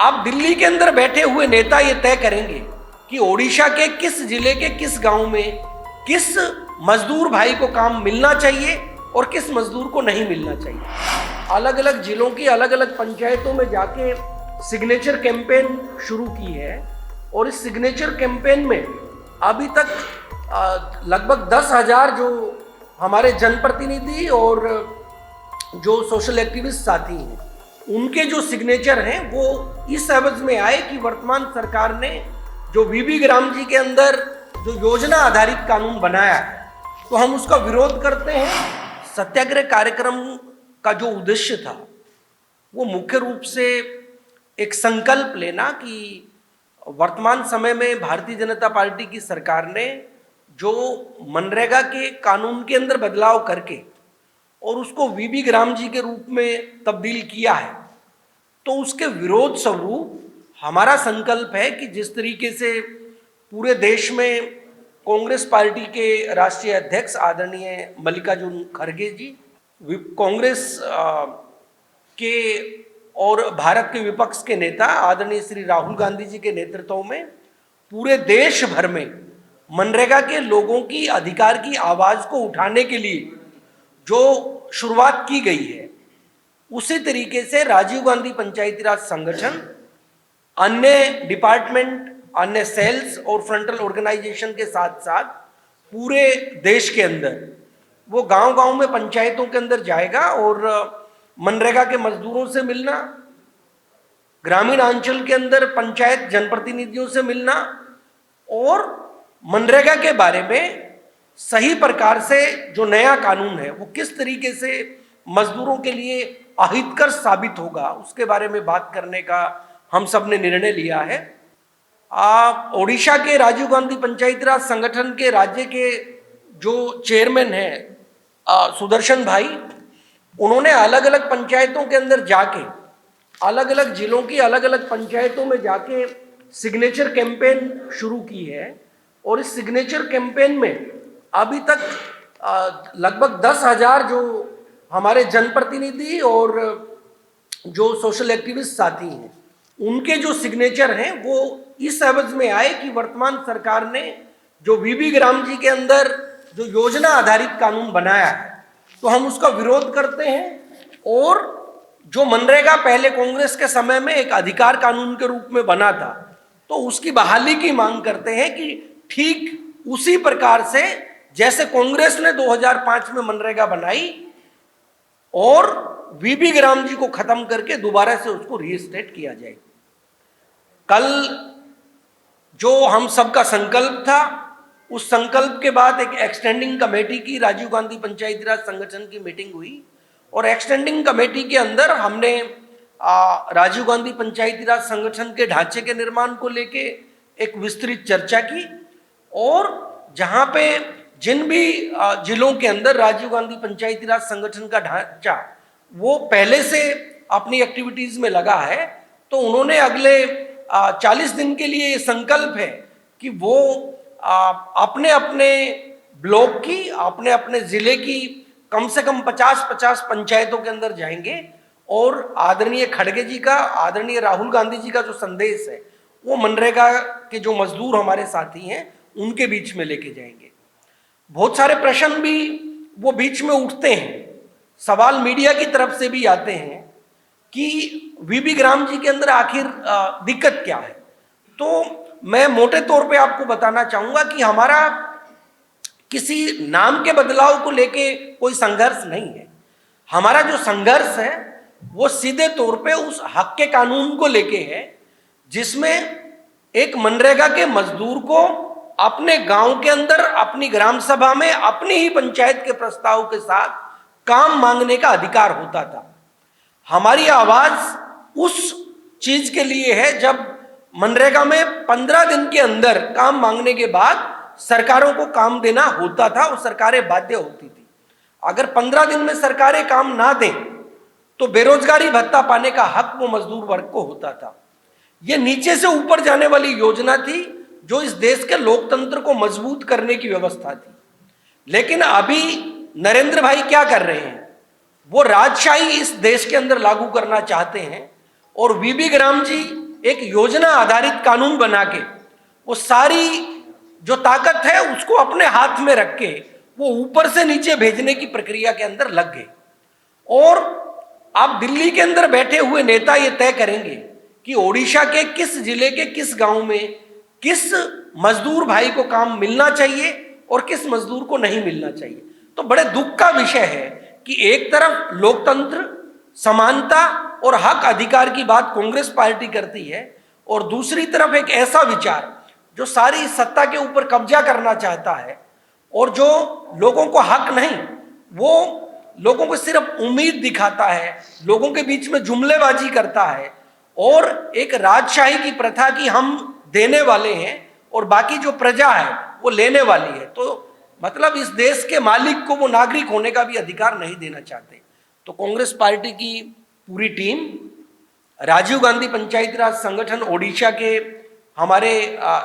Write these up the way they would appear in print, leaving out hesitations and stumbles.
आप दिल्ली के अंदर बैठे हुए नेता ये तय करेंगे कि ओडिशा के किस जिले के किस गांव में किस मजदूर भाई को काम मिलना चाहिए और किस मजदूर को नहीं मिलना चाहिए। अलग अलग जिलों की अलग अलग पंचायतों में जाके सिग्नेचर कैंपेन शुरू की है और इस सिग्नेचर कैंपेन में अभी तक लगभग 10,000 जो हमारे जनप्रतिनिधि और जो सोशल एक्टिविस्ट साथी हैं उनके जो सिग्नेचर हैं वो इस एवज में आए कि वर्तमान सरकार ने जो वीबी ग्राम जी के अंदर जो योजना आधारित कानून बनाया है तो हम उसका विरोध करते हैं। सत्याग्रह कार्यक्रम का जो उद्देश्य था वो मुख्य रूप से एक संकल्प लेना कि वर्तमान समय में भारतीय जनता पार्टी की सरकार ने जो मनरेगा के कानून के अंदर बदलाव करके और उसको वीबी ग्राम जी के रूप में तब्दील किया है तो उसके विरोध स्वरूप हमारा संकल्प है कि जिस तरीके से पूरे देश में कांग्रेस पार्टी के राष्ट्रीय अध्यक्ष आदरणीय मल्लिकार्जुन खड़गे जी, कांग्रेस के और भारत के विपक्ष के नेता आदरणीय श्री राहुल गांधी जी के नेतृत्व में पूरे देश भर में मनरेगा के लोगों की अधिकार की आवाज को उठाने के लिए जो शुरुआत की गई है उसी तरीके से राजीव गांधी पंचायती राज संगठन, अन्य डिपार्टमेंट, अन्य सेल्स और फ्रंटल ऑर्गेनाइजेशन के साथ साथ पूरे देश के अंदर वो गांव-गांव में पंचायतों के अंदर जाएगा और मनरेगा के मजदूरों से मिलना, ग्रामीण अंचल के अंदर पंचायत जनप्रतिनिधियों से मिलना और मनरेगा के बारे में सही प्रकार से जो नया कानून है वो किस तरीके से मजदूरों के लिए अहितकर साबित होगा उसके बारे में बात करने का हम सब ने निर्णय लिया है। ओडिशा के राजीव गांधी पंचायती राज संगठन के राज्य के जो चेयरमैन हैं सुदर्शन भाई, उन्होंने अलग अलग पंचायतों के अंदर जाके अलग अलग जिलों की अलग अलग पंचायतों में जाके सिग्नेचर कैंपेन शुरू की है और इस सिग्नेचर कैंपेन में अभी तक लगभग 10,000 जो हमारे जनप्रतिनिधि और जो सोशल एक्टिविस्ट साथी हैं उनके जो सिग्नेचर हैं वो इस एवज में आए कि वर्तमान सरकार ने जो वीबी ग्राम जी के अंदर जो योजना आधारित कानून बनाया है तो हम उसका विरोध करते हैं और जो मनरेगा पहले कांग्रेस के समय में एक अधिकार कानून के रूप में बना था तो उसकी बहाली की मांग करते हैं कि ठीक उसी प्रकार से जैसे कांग्रेस ने 2005 में मनरेगा बनाई और वीबी ग्राम जी को खत्म करके दोबारा से उसको रीस्टेट किया जाए। कल जो हम सबका संकल्प था उस संकल्प के बाद एक एक्सटेंडिंग कमेटी की राजीव गांधी पंचायती राज संगठन की मीटिंग हुई और एक्सटेंडिंग कमेटी के अंदर हमने राजीव गांधी पंचायती राज संगठन के ढांचे के निर्माण को लेके एक विस्तृत चर्चा की और जहां पे जिन भी जिलों के अंदर राजीव गांधी पंचायती राज संगठन का ढांचा वो पहले से अपनी एक्टिविटीज में लगा है तो उन्होंने अगले 40 दिन के लिए ये संकल्प है कि वो अपने अपने ब्लॉक की, अपने अपने जिले की कम से कम 50-50 पंचायतों के अंदर जाएंगे और आदरणीय खड़गे जी का, आदरणीय राहुल गांधी जी का जो संदेश है वो मनरेगा के जो मजदूर हमारे साथी हैं उनके बीच में लेके जाएंगे। बहुत सारे प्रश्न भी वो बीच में उठते हैं, सवाल मीडिया की तरफ से भी आते हैं कि वीबी ग्राम जी के अंदर आखिर दिक्कत क्या है। तो मैं मोटे तौर पे आपको बताना चाहूंगा कि हमारा किसी नाम के बदलाव को लेके कोई संघर्ष नहीं है। हमारा जो संघर्ष है वो सीधे तौर पे उस हक के कानून को लेके है जिसमें एक मनरेगा के मजदूर को अपने गांव के अंदर अपनी ग्राम सभा में अपनी ही पंचायत के प्रस्ताव के साथ काम मांगने का अधिकार होता था। हमारी आवाज उस चीज के लिए है जब मनरेगा में 15 दिन के अंदर काम मांगने के बाद सरकारों को काम देना होता था और सरकारें बाध्य होती थी। अगर 15 दिन में सरकारें काम ना दें तो बेरोजगारी भत्ता पाने का हक वो मजदूर वर्ग को होता था। यह नीचे से ऊपर जाने वाली योजना थी जो इस देश के लोकतंत्र को मजबूत करने की व्यवस्था थी। लेकिन अभी नरेंद्र भाई क्या कर रहे हैं, वो राजशाही इस देश के अंदर लागू करना चाहते हैं और वीबी ग्राम जी एक योजना आधारित कानून बना के वो सारी जो ताकत है उसको अपने हाथ में रख के वो ऊपर से नीचे भेजने की प्रक्रिया के अंदर लग गए। और आप दिल्ली के अंदर बैठे हुए नेता ये तय करेंगे कि ओडिशा के किस जिले के किस गांव में किस मजदूर भाई को काम मिलना चाहिए और किस मजदूर को नहीं मिलना चाहिए। तो बड़े दुख का विषय है कि एक तरफ लोकतंत्र, समानता और हक अधिकार की बात कांग्रेस पार्टी करती है और दूसरी तरफ एक ऐसा विचार जो सारी सत्ता के ऊपर कब्जा करना चाहता है और जो लोगों को हक नहीं, वो लोगों को सिर्फ उम्मीद दिखाता है, लोगों के बीच में जुमलेबाजी करता है और एक राजशाही की प्रथा की हम देने वाले हैं और बाकी जो प्रजा है वो लेने वाली है। तो मतलब इस देश के मालिक को वो नागरिक होने का भी अधिकार नहीं देना चाहते। तो कांग्रेस पार्टी की पूरी टीम राजीव गांधी पंचायती राज संगठन ओडिशा के हमारे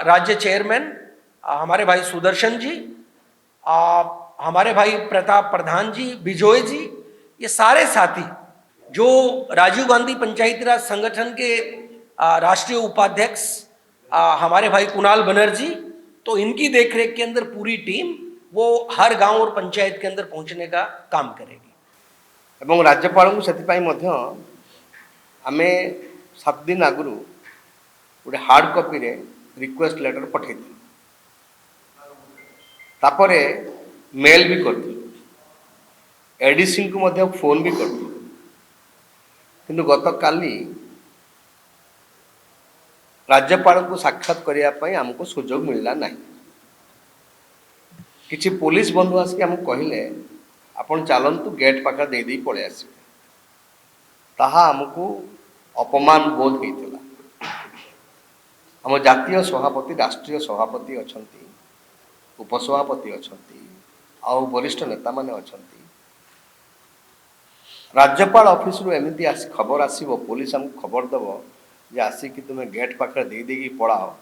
राज्य चेयरमैन हमारे भाई सुदर्शन जी, हमारे भाई प्रताप प्रधान जी, बिजोय जी, ये सारे साथी जो राजीव गांधी पंचायती राज संगठन के राष्ट्रीय उपाध्यक्ष हमारे भाई कुणाल बनर्जी, तो इनकी देखरेख के अंदर पूरी टीम वो हर गांव और पंचायत के अंदर पहुंचने का काम करेगी। एवं राज्यपाल को से आमे 7 दिन आगु गोटे हार्ड कॉपी रे रिक्वेस्ट लेटर पठे तापरे मेल भी करती एडीसी को मध्य फोन भी करती किंतु गत काली राज्यपाल को साक्षात करने आमको सुजोग मिलला नहीं। किसी पुलिस बंधु आसिक आमको कहले आपण चलतु गेट पाखे दे दी पलि आस आमको अपमान बोध होता। आम जातीय सभापति, राष्ट्रीय सभापति अच्छा, उपसभापति अच्छा, आउ वरिष्ठ नेता माने अच्छा। राज्यपाल ऑफिस रु एमती खबर आसो, पुलिस आमको खबर दब जे आसिक तुम्हें गेट पाखे दे देगी पड़ाओ,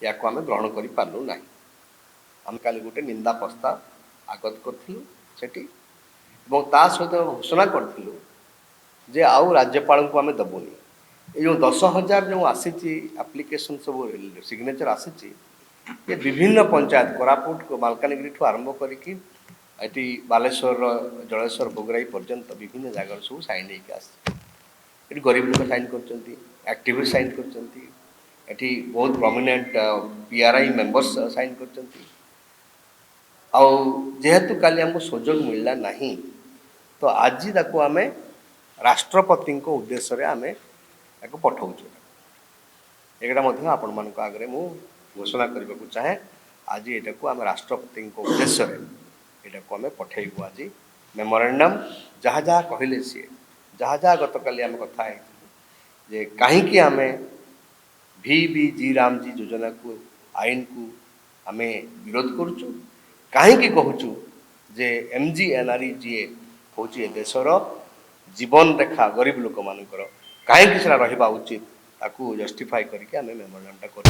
या आम ग्रहण कर पार्लु ना। आम काली गोटे निंदा प्रस्ताव आगत करूँ सहित घोषणा करूँ जे आउ राज्यपाल को आम दबुनी। ये जो 10,000 जो आसी एप्लिकेशन सब सिग्नेचर आसी ये विभिन्न पंचायत कोरापुट को मालकानगिरी ठू आरंभ करके बालेश्वर जलेश्वर भोगराई पर्यंत विभिन्न जगह सब साइन होकर गरीब लोग साइन कर साइन कर बहुत प्रोमिनेंट पीआरआई मेंबर्स साइन कर जेहेतु काली हमको सुजोग मिलला नहीं तो आज ताको आम राष्ट्रपति उद्देश्य आम पठाऊ। यहाँ आपण मान आगे मु घोषणा करने को चाहे आज यहाँ को आम राष्ट्रपति उद्देश्य यहाँ को आम पठेबू। आज मेमोरेंडम जहाँ जहाँ कहले सी जहाँ जहाँ गत काली आम कथा जे कहीं आम VBG रामजी योजना को आईन को आम विरोध करुचु, कहीं कहूँ जे MGNREGA हूँ देशर जीवन रेखा गरीब लोक मानकर कहीं रहा उचित ताकू जस्टिफाई करके आम मेमोरेंडमटा कर।